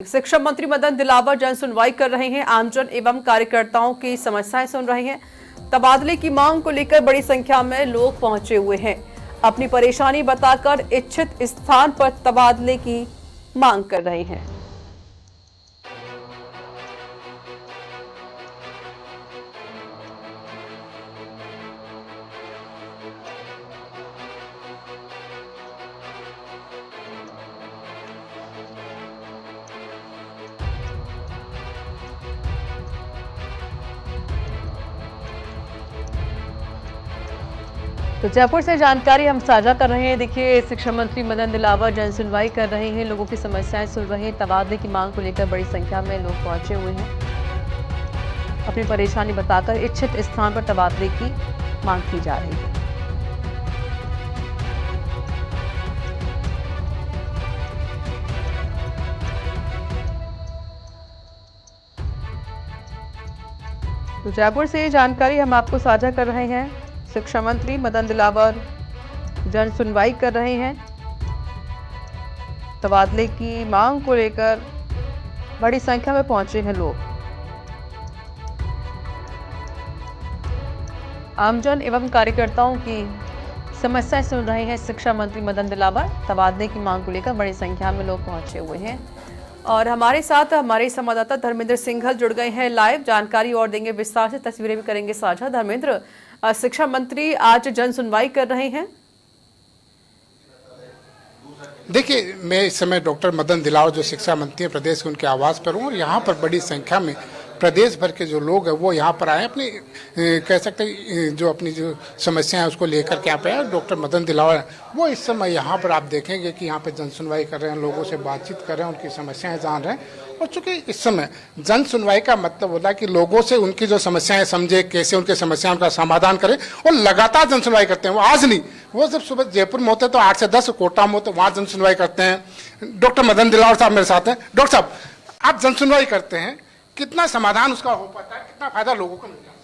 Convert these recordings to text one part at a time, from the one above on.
शिक्षा मंत्री मदन दिलावर जन सुनवाई कर रहे हैं। आमजन एवं कार्यकर्ताओं की समस्याएं सुन रहे हैं। तबादले की मांग को लेकर बड़ी संख्या में लोग पहुंचे हुए हैं। अपनी परेशानी बताकर इच्छित स्थान पर तबादले की मांग कर रहे हैं। तो जयपुर से जानकारी हम साझा कर रहे हैं। देखिए, शिक्षा मंत्री मदन दिलावर जन सुनवाई कर रहे हैं, लोगों की समस्याएं सुन रहे हैं। तबादले की मांग को लेकर बड़ी संख्या में लोग पहुंचे हुए हैं। अपनी परेशानी बताकर इच्छित स्थान पर तबादले की मांग की जा रही है। तो जयपुर से जानकारी हम आपको साझा कर रहे हैं। शिक्षा मंत्री मदन दिलावर जन सुनवाई कर रहे हैं। तबादले की मांग को लेकर बड़ी संख्या में पहुंचे हैं लोग। आमजन एवं कार्यकर्ताओं की समस्याएं सुन रहे हैं शिक्षा मंत्री मदन दिलावर। तबादले की मांग को लेकर बड़ी संख्या में लोग पहुंचे हुए हैं और हमारे साथ हमारे संवाददाता धर्मेंद्र सिंघल जुड़ गए हैं। लाइव जानकारी और देंगे, विस्तार से तस्वीरें भी करेंगे साझा। धर्मेंद्र, शिक्षा मंत्री आज जन सुनवाई कर रहे हैं। देखिए, मैं इस समय डॉक्टर मदन दिलावर जो शिक्षा मंत्री हैं प्रदेश के, उनके आवास पर हूँ और यहाँ पर बड़ी संख्या में प्रदेश भर के जो लोग हैं वो यहाँ पर आए अपनी कह सकते हैं जो अपनी जो समस्याएं हैं उसको लेकर के यहाँ पे आए। डॉक्टर मदन दिलावर वो इस समय यहाँ पर आप देखेंगे कि यहाँ पे जन सुनवाई कर रहे हैं, लोगों से बातचीत कर रहे हैं, उनकी समस्याएं जान रहे हैं। और चूंकि इस समय जन सुनवाई का मतलब होता है कि लोगों से उनकी जो समस्याएं समझे, कैसे उनके समस्याओं का समाधान करें, और लगातार जन सुनवाई करते हैं। वो आज नहीं, वो जब सुबह जयपुर में होते हैं तो 8 से 10 कोटा में होते, वहाँ जन सुनवाई करते हैं। डॉक्टर मदन दिलावर साहब मेरे साथ हैं। डॉक्टर साहब, आप जन सुनवाई करते हैं, कितना समाधान उसका हो पाता है, कितना फायदा लोगों को मिलता है?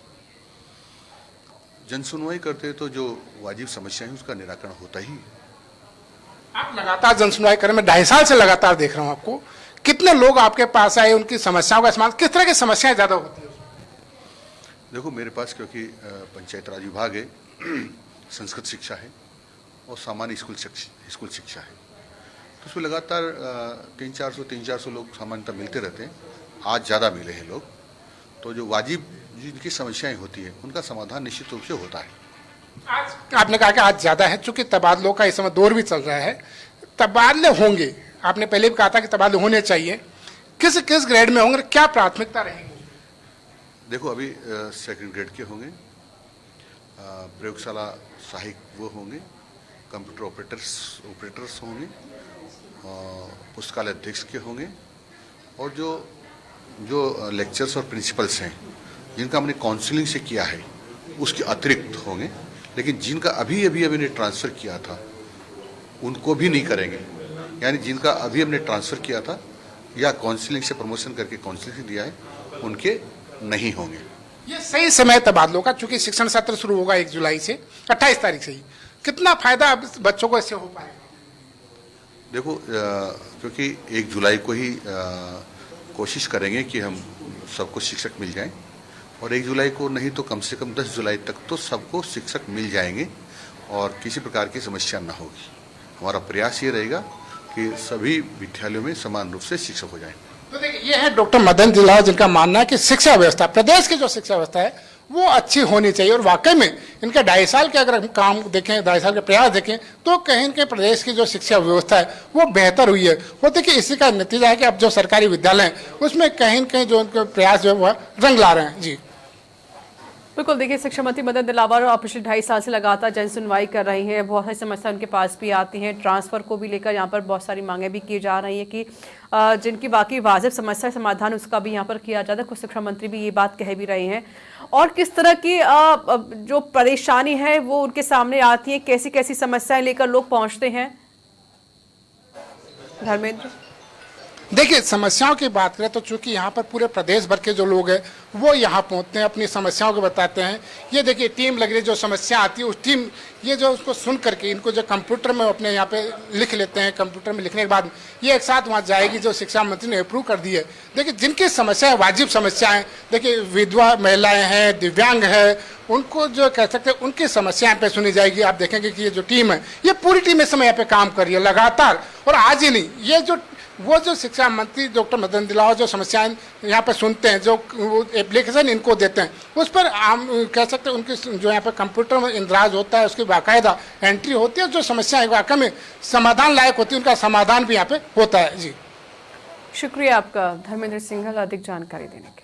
जन सुनवाई करते हैं तो जो वाजिब समस्या है उसका निराकरण होता ही। आप लगातार जन सुनवाई करें, मैं 2.5 साल से लगातार देख रहा हूं आपको। कितने लोग आपके पास आए, उनकी समस्याओं का समाधान, किस तरह की समस्याएं ज्यादा होती है? देखो, मेरे पास क्योंकि पंचायत राज विभाग है, संस्कृत शिक्षा है और सामान्य स्कूल शिक्षा है, तो उसमें लगातार 300-400 लोग सामान्यतः मिलते रहते हैं। आज ज़्यादा मिले हैं लोग, तो जो वाजिब जिनकी समस्याएं होती है उनका समाधान निश्चित रूप से होता है। आज आपने कहा कि आज ज्यादा है, चूंकि तबादलों का इस समय दौर भी चल रहा है, तबादले होंगे, आपने पहले भी कहा था कि तबादले होने चाहिए, किस किस ग्रेड में होंगे, क्या प्राथमिकता रहेगी? देखो, अभी सेकंड ग्रेड के होंगे, प्रयोगशाला सहायक वो होंगे, कंप्यूटर ऑपरेटर्स होंगे, पुस्तकालय अध्यक्ष के होंगे, और जो लेक्चर्स और प्रिंसिपल्स हैं जिनका हमने काउंसलिंग से किया है उसके अतिरिक्त होंगे। लेकिन जिनका अभी हमने ट्रांसफ़र किया था उनको भी नहीं करेंगे, यानी जिनका अभी हमने ट्रांसफ़र किया था या काउंसलिंग से प्रमोशन करके काउंसलिंग से दिया है उनके नहीं होंगे। ये सही समय तबादलों का, चूंकि शिक्षण सत्र शुरू होगा 1 जुलाई से 28 तारीख से ही, कितना फायदा अब बच्चों को इससे हो पाएगा? देखो, क्योंकि 1 जुलाई को ही कोशिश करेंगे कि हम सबको शिक्षक मिल जाएं, और 1 जुलाई को नहीं तो कम से कम 10 जुलाई तक तो सबको शिक्षक मिल जाएंगे और किसी प्रकार की समस्या न होगी। हमारा प्रयास ये रहेगा कि सभी विद्यालयों में समान रूप से शिक्षक हो जाएं। तो देखिए, ये है डॉक्टर मदन दिलावर जिनका मानना है कि शिक्षा व्यवस्था, प्रदेश की जो शिक्षा व्यवस्था है वो अच्छी होनी चाहिए। और वाकई में इनके 2.5 साल के अगर हम काम देखें, 2.5 साल के प्रयास देखें, तो कहीं इनके प्रदेश की जो शिक्षा व्यवस्था है वो बेहतर हुई है। वो देखिए, इसी का नतीजा है कि अब जो सरकारी विद्यालय हैं उसमें कहीं न कहीं जो उनके प्रयास जो है वो रंग ला रहे हैं। जी बिल्कुल, देखिए, शिक्षा मंत्री मदन दिलावर पिछले 2.5 साल से लगातार जन सुनवाई कर रही हैं। बहुत सारी समस्याएं उनके पास भी आती हैं। ट्रांसफ़र को भी लेकर यहाँ पर बहुत सारी मांगें भी की जा रही हैं कि जिनकी बाकी वाजिब समस्या समाधान उसका भी यहाँ पर किया जाता है। खुद शिक्षा मंत्री भी ये बात कह भी रहे हैं। और किस तरह की जो परेशानी है वो उनके सामने आती है, कैसी कैसी समस्याएं लेकर लोग पहुँचते हैं? धर्मेंद्र, देखिए समस्याओं की बात करें तो चूंकि यहाँ पर पूरे प्रदेश भर के जो लोग हैं वो यहाँ पहुँचते हैं, अपनी समस्याओं को बताते हैं। ये देखिए टीम लग रही है, जो समस्या आती है उस टीम ये जो उसको सुन करके इनको जो कंप्यूटर में अपने यहाँ पे लिख लेते हैं, कंप्यूटर में लिखने के बाद ये एक साथ वहाँ जाएगी, जो शिक्षा मंत्री ने अप्रूव कर दी है। देखिए जिनकी समस्याएं वाजिब समस्याएं, देखिए विधवा महिलाएं हैं, दिव्यांग है, उनको जो कह सकते हैं उनकी समस्याएं पे सुनी जाएगी। आप देखेंगे कि ये जो टीम है ये पूरी टीम इस समय यहाँ पे काम कर रही है लगातार, और आज ही नहीं, ये जो शिक्षा मंत्री डॉक्टर मदन दिलावर जो समस्याएं यहाँ पे सुनते हैं, जो एप्लीकेशन इनको देते हैं, उस पर आम कह सकते हैं उनकी जो यहाँ पे कंप्यूटर में इंदराज होता है, उसकी बाकायदा एंट्री होती है, जो समस्याएं वाकई में समाधान लायक होती है उनका समाधान भी यहाँ पे होता है। जी शुक्रिया आपका धर्मेंद्र सिंघल अधिक जानकारी देने के लिए।